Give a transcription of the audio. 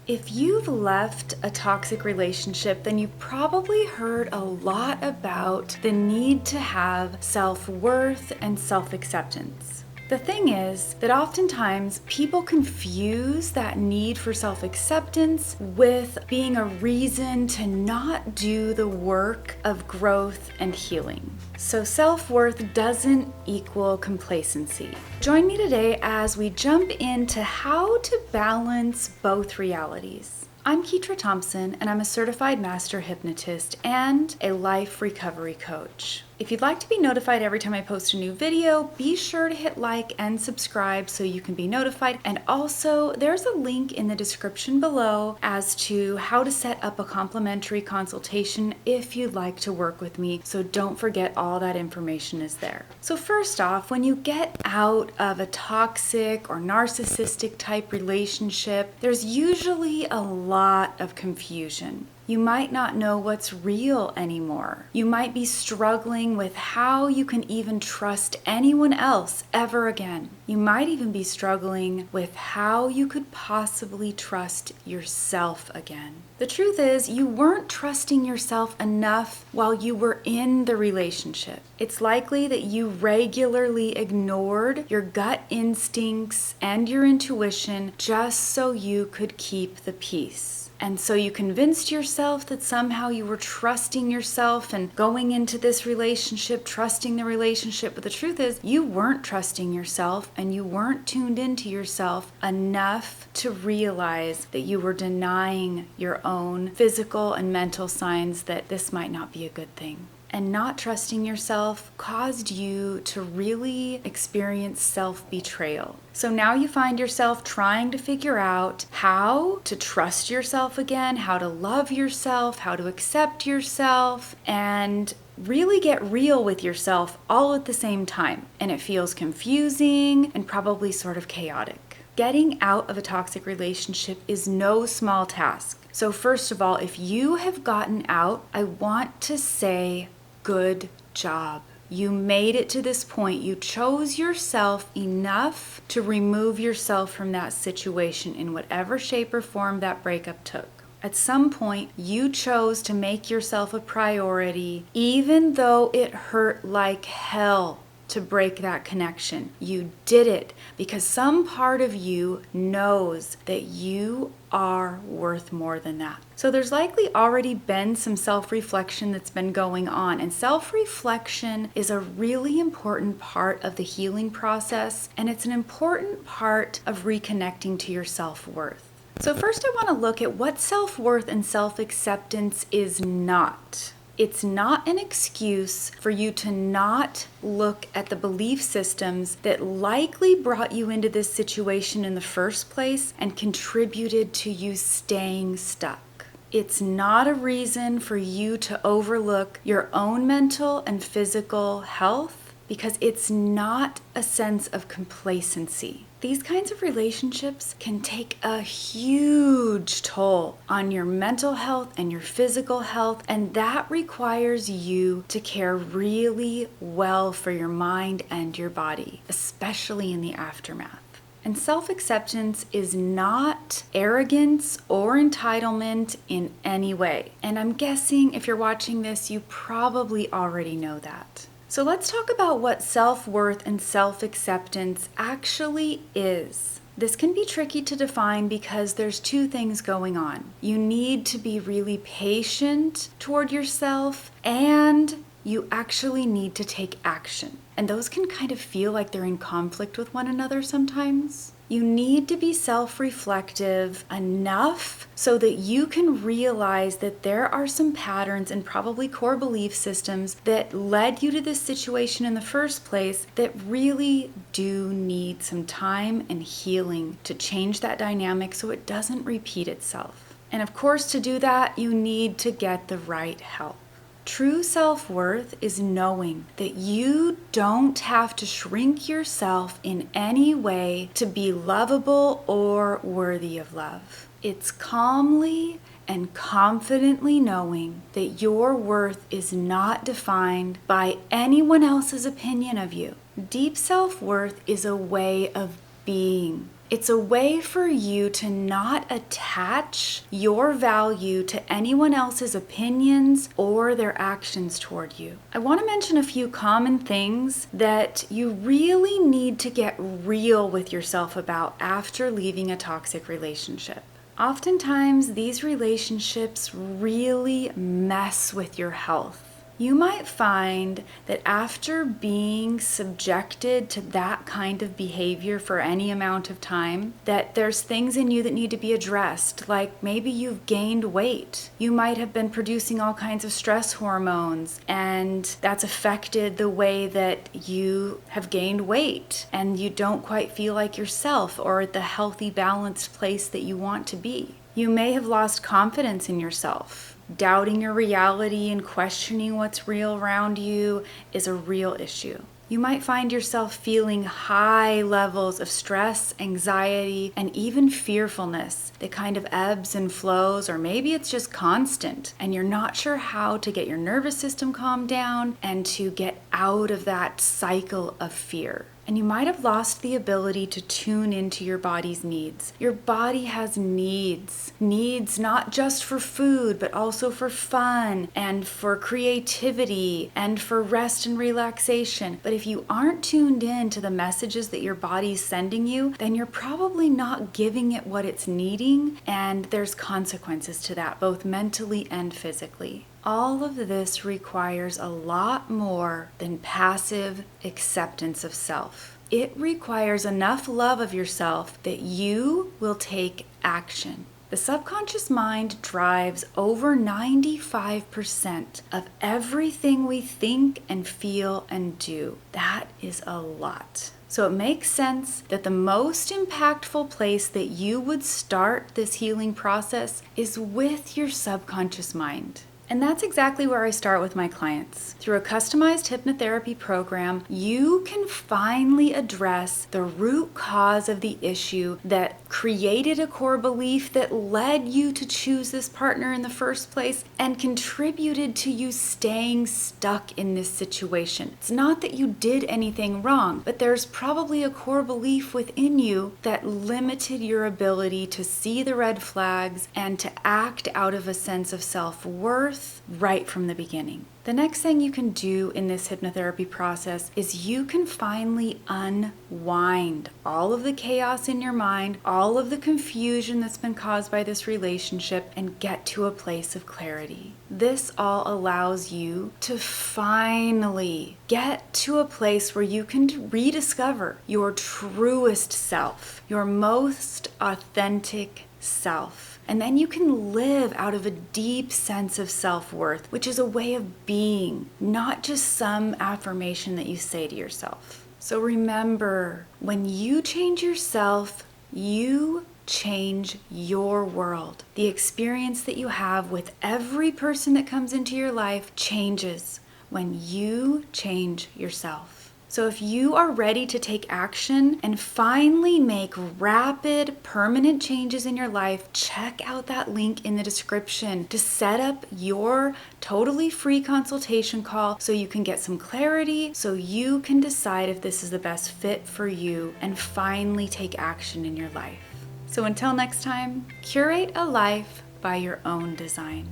If you've left a toxic relationship, then you've probably heard a lot about the need to have self-worth and self-acceptance. The thing is that oftentimes people confuse that need for self-acceptance with being a reason to not do the work of growth and healing. So self-worth doesn't equal complacency. Join me today as we jump into how to balance both realities. I'm Ketra Thompson, and I'm a certified master hypnotist and a life recovery coach. If you'd like to be notified every time I post a new video, be sure to hit like and subscribe so you can be notified. And also, there's a link in the description below as to how to set up a complimentary consultation if you'd like to work with me. So don't forget, all that information is there. So first off, when you get out of a toxic or narcissistic type relationship, there's usually a lot of confusion. You might not know what's real anymore. You might be struggling with how you can even trust anyone else ever again. You might even be struggling with how you could possibly trust yourself again. The truth is, you weren't trusting yourself enough while you were in the relationship. It's likely that you regularly ignored your gut instincts and your intuition just so you could keep the peace. And so you convinced yourself that somehow you were trusting yourself and going into this relationship, trusting the relationship. But the truth is, you weren't trusting yourself and you weren't tuned into yourself enough to realize that you were denying your own physical and mental signs that this might not be a good thing. And not trusting yourself caused you to really experience self-betrayal. So now you find yourself trying to figure out how to trust yourself again, how to love yourself, how to accept yourself, and really get real with yourself all at the same time. And it feels confusing and probably sort of chaotic. Getting out of a toxic relationship is no small task. So first of all, if you have gotten out, I want to say, good job. You made it to this point. You chose yourself enough to remove yourself from that situation in whatever shape or form that breakup took. At some point, you chose to make yourself a priority, even though it hurt like hell to break that connection. You did it because some part of you knows that you are worth more than that. So there's likely already been some self-reflection that's been going on, and self-reflection is a really important part of the healing process, and it's an important part of reconnecting to your self-worth. So first I want to look at what self-worth and self-acceptance is not. It's not an excuse for you to not look at the belief systems that likely brought you into this situation in the first place and contributed to you staying stuck. It's not a reason for you to overlook your own mental and physical health, because it's not a sense of complacency. These kinds of relationships can take a huge toll on your mental health and your physical health, and that requires you to care really well for your mind and your body, especially in the aftermath. And self-acceptance is not arrogance or entitlement in any way. And I'm guessing if you're watching this, you probably already know that. So let's talk about what self-worth and self-acceptance actually is. This can be tricky to define because there's two things going on. You need to be really patient toward yourself, and you actually need to take action. And those can kind of feel like they're in conflict with one another sometimes. You need to be self-reflective enough so that you can realize that there are some patterns and probably core belief systems that led you to this situation in the first place that really do need some time and healing to change that dynamic so it doesn't repeat itself. And of course, to do that, you need to get the right help. True self-worth is knowing that you don't have to shrink yourself in any way to be lovable or worthy of love. It's calmly and confidently knowing that your worth is not defined by anyone else's opinion of you. Deep self-worth is a way of being. It's a way for you to not attach your value to anyone else's opinions or their actions toward you. I want to mention a few common things that you really need to get real with yourself about after leaving a toxic relationship. Oftentimes, these relationships really mess with your health. You might find that after being subjected to that kind of behavior for any amount of time, that there's things in you that need to be addressed, like maybe you've gained weight. You might have been producing all kinds of stress hormones, and that's affected the way that you have gained weight, and you don't quite feel like yourself or at the healthy, balanced place that you want to be. You may have lost confidence in yourself. Doubting your reality and questioning what's real around you is a real issue. You might find yourself feeling high levels of stress, anxiety, and even fearfulness that kind of ebbs and flows, or maybe it's just constant, and you're not sure how to get your nervous system calmed down and to get out of that cycle of fear. And you might have lost the ability to tune into your body's needs. Your body has needs not just for food, but also for fun and for creativity and for rest and relaxation. But if you aren't tuned in to the messages that your body's sending you, then you're probably not giving it what it's needing, and there's consequences to that, both mentally and physically. All of this requires a lot more than passive acceptance of self. It requires enough love of yourself that you will take action. The subconscious mind drives over 95% of everything we think and feel and do. That is a lot. So it makes sense that the most impactful place that you would start this healing process is with your subconscious mind. And that's exactly where I start with my clients. Through a customized hypnotherapy program, you can finally address the root cause of the issue that created a core belief that led you to choose this partner in the first place and contributed to you staying stuck in this situation. It's not that you did anything wrong, but there's probably a core belief within you that limited your ability to see the red flags and to act out of a sense of self-worth right from the beginning. The next thing you can do in this hypnotherapy process is you can finally unwind all of the chaos in your mind, all of the confusion that's been caused by this relationship, and get to a place of clarity. This all allows you to finally get to a place where you can rediscover your truest self, your most authentic self. And then you can live out of a deep sense of self-worth, which is a way of being, not just some affirmation that you say to yourself. So remember, when you change yourself, you change your world. The experience that you have with every person that comes into your life changes when you change yourself. So if you are ready to take action and finally make rapid, permanent changes in your life, check out that link in the description to set up your totally free consultation call so you can get some clarity, so you can decide if this is the best fit for you and finally take action in your life. So until next time, curate a life by your own design.